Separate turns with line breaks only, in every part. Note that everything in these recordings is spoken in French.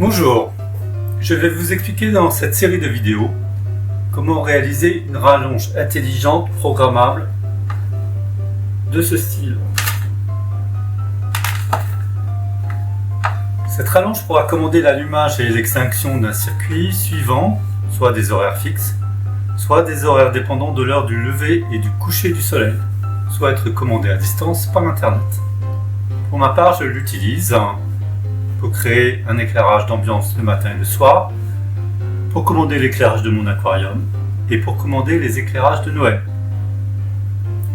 Bonjour, je vais vous expliquer dans cette série de vidéos comment réaliser une rallonge intelligente programmable de ce style. Cette rallonge pourra commander l'allumage et l'extinction d'un circuit suivant soit des horaires fixes, soit des horaires dépendants de l'heure du lever et du coucher du soleil, soit être commandée à distance par internet. Pour ma part, je l'utilise pour créer un éclairage d'ambiance le matin et le soir, pour commander l'éclairage de mon aquarium et pour commander les éclairages de Noël.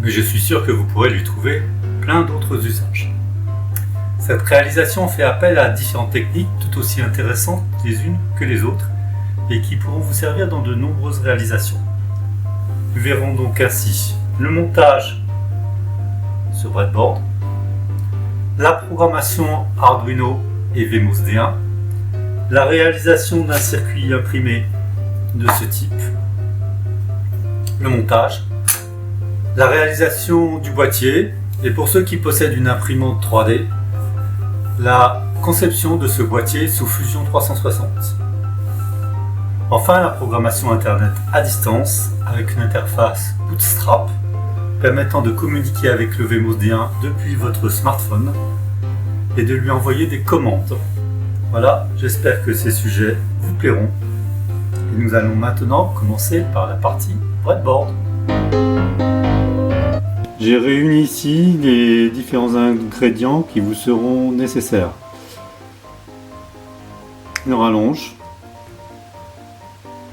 Mais je suis sûr que vous pourrez lui trouver plein d'autres usages. Cette réalisation fait appel à différentes techniques tout aussi intéressantes les unes que les autres et qui pourront vous servir dans de nombreuses réalisations. Nous verrons donc ainsi le montage sur breadboard, la programmation Arduino et Vemos D1, la réalisation d'un circuit imprimé de ce type, le montage, la réalisation du boîtier et pour ceux qui possèdent une imprimante 3D, la conception de ce boîtier sous Fusion 360. Enfin, la programmation internet à distance avec une interface Bootstrap permettant de communiquer avec le Vemos D1 depuis votre smartphone et de lui envoyer des commandes. Voilà, j'espère que ces sujets vous plairont. Et nous allons maintenant commencer par la partie breadboard. J'ai réuni ici les différents ingrédients qui vous seront nécessaires. Une rallonge,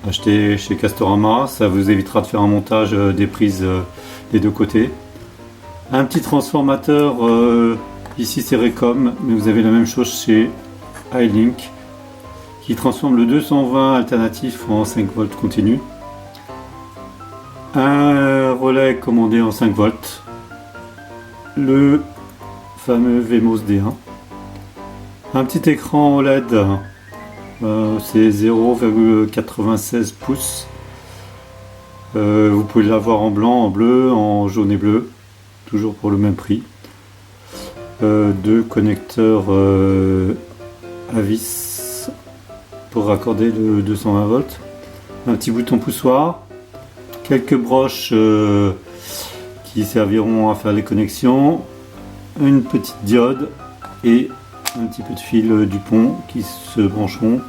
achetée chez Castorama, ça vous évitera de faire un montage des prises des deux côtés. Un petit transformateur, ici c'est Recom, mais vous avez la même chose chez iLink, qui transforme le 220 alternatif en 5 volts continu. Un relais commandé en 5 volts, le fameux Vemos D1, un petit écran OLED, c'est 0,96 pouces, vous pouvez l'avoir en blanc, en bleu, en jaune et bleu, toujours pour le même prix, deux connecteurs à vis pour raccorder le 220 volts, un petit bouton poussoir, quelques broches qui serviront à faire les connexions, une petite diode et un petit peu de fil du pont qui se brancheront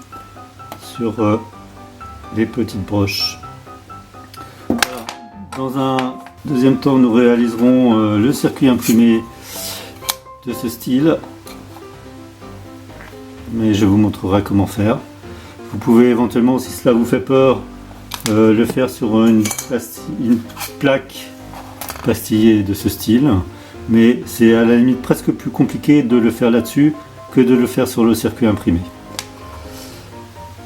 sur les petites broches. Dans un deuxième temps, nous réaliserons le circuit imprimé de ce style, mais je vous montrerai comment faire. Vous pouvez éventuellement, si cela vous fait peur, le faire sur une plaque pastillée de ce style, mais c'est à la limite presque plus compliqué de le faire là-dessus que de le faire sur le circuit imprimé.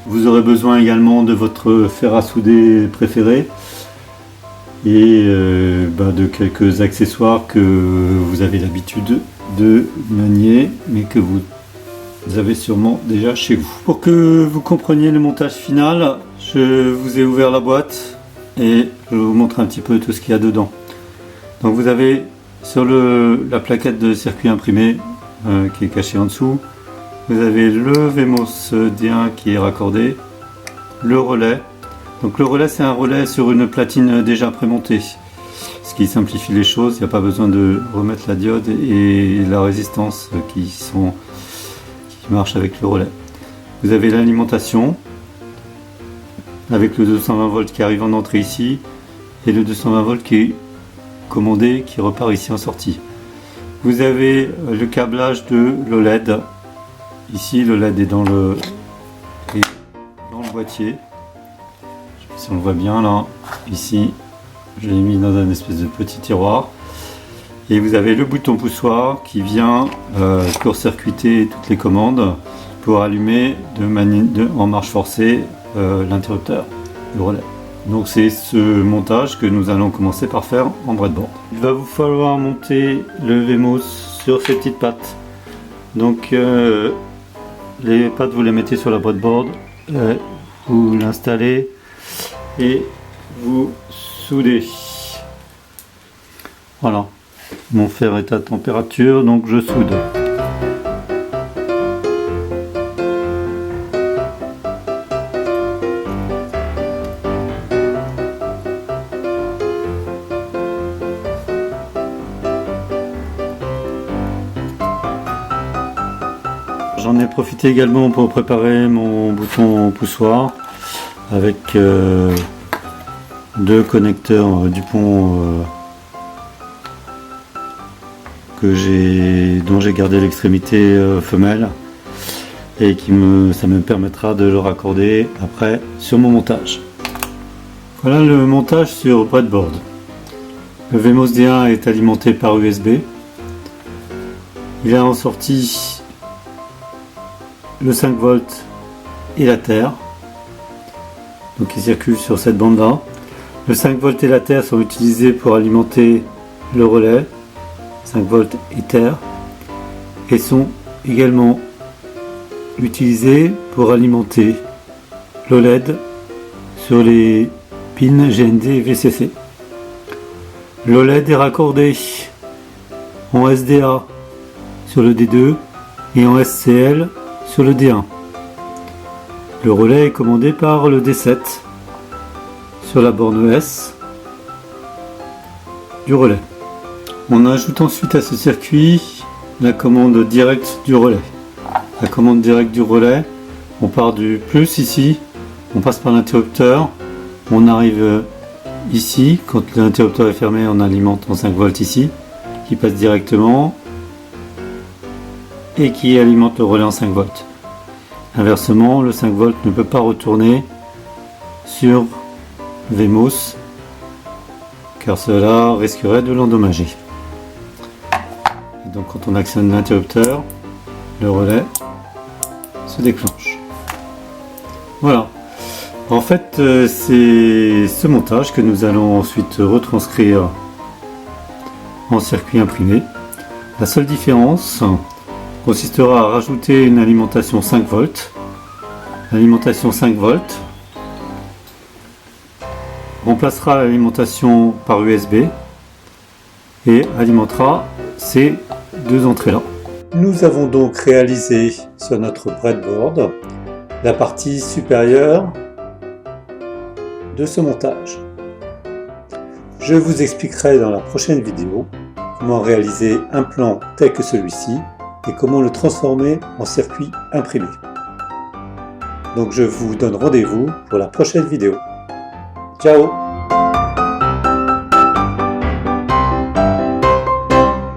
Vous aurez besoin également de votre fer à souder préféré et de quelques accessoires que vous avez l'habitude de manier mais que vous avez sûrement déjà chez vous. Pour que vous compreniez le montage final, je vous ai ouvert la boîte et je vous montre un petit peu tout ce qu'il y a dedans. Donc vous avez sur la plaquette de circuit imprimé qui est cachée en dessous, vous avez le Vemos D1 qui est raccordé, le relais. Donc le relais, c'est un relais sur une platine déjà prémontée, ce qui simplifie les choses. Il n'y a pas besoin de remettre la diode et la résistance qui marchent avec le relais. Vous avez l'alimentation avec le 220 volts qui arrive en entrée ici et le 220 volts qui est commandé qui repart ici en sortie. Vous avez le câblage de l'OLED. Ici, l'OLED est dans le boîtier. Je sais pas si on le voit bien là. Ici, je l'ai mis dans un espèce de petit tiroir. Et vous avez le bouton poussoir qui vient court-circuiter toutes les commandes pour allumer en marche forcée l'interrupteur, le relais. Donc c'est ce montage que nous allons commencer par faire en breadboard. Il va vous falloir monter le Vemos sur ces petites pattes. Donc les pattes vous les mettez sur la breadboard, vous l'installez et vous soudez. Voilà, mon fer est à température donc je soude. J'en ai profité également pour préparer mon bouton poussoir avec deux connecteurs Dupont dont j'ai gardé l'extrémité femelle et ça me permettra de le raccorder après sur mon montage. Voilà le montage sur breadboard. Le Vemos D1 est alimenté par USB. Il a en sortie le 5 volts et la terre, donc il circule sur cette bande là. Le 5 volts et la terre sont utilisés pour alimenter le relais 5 volts et terre, et sont également utilisés pour alimenter l'OLED sur les pins GND et VCC. L'OLED est raccordé en SDA sur le D2 et en SCL sur le D1. Le relais est commandé par le D7 sur la borne S du relais. On ajoute ensuite à ce circuit la commande directe du relais. La commande directe du relais, on part du plus ici, on passe par l'interrupteur, on arrive ici, quand l'interrupteur est fermé, on alimente en 5 volts ici, qui passe directement et qui alimente le relais en 5 volts. Inversement, le 5 volts ne peut pas retourner sur Vemos car cela risquerait de l'endommager. Donc quand on actionne l'interrupteur, le relais se déclenche. Voilà. En fait, c'est ce montage que nous allons ensuite retranscrire en circuit imprimé. La seule différence consistera à rajouter une alimentation 5 volts. L'alimentation 5 volts remplacera l'alimentation par USB et alimentera ces deux entrées là. Nous avons donc réalisé sur notre breadboard la partie supérieure de ce montage. Je vous expliquerai dans la prochaine vidéo comment réaliser un plan tel que celui-ci et comment le transformer en circuit imprimé. Donc je vous donne rendez-vous pour la prochaine vidéo. Ciao!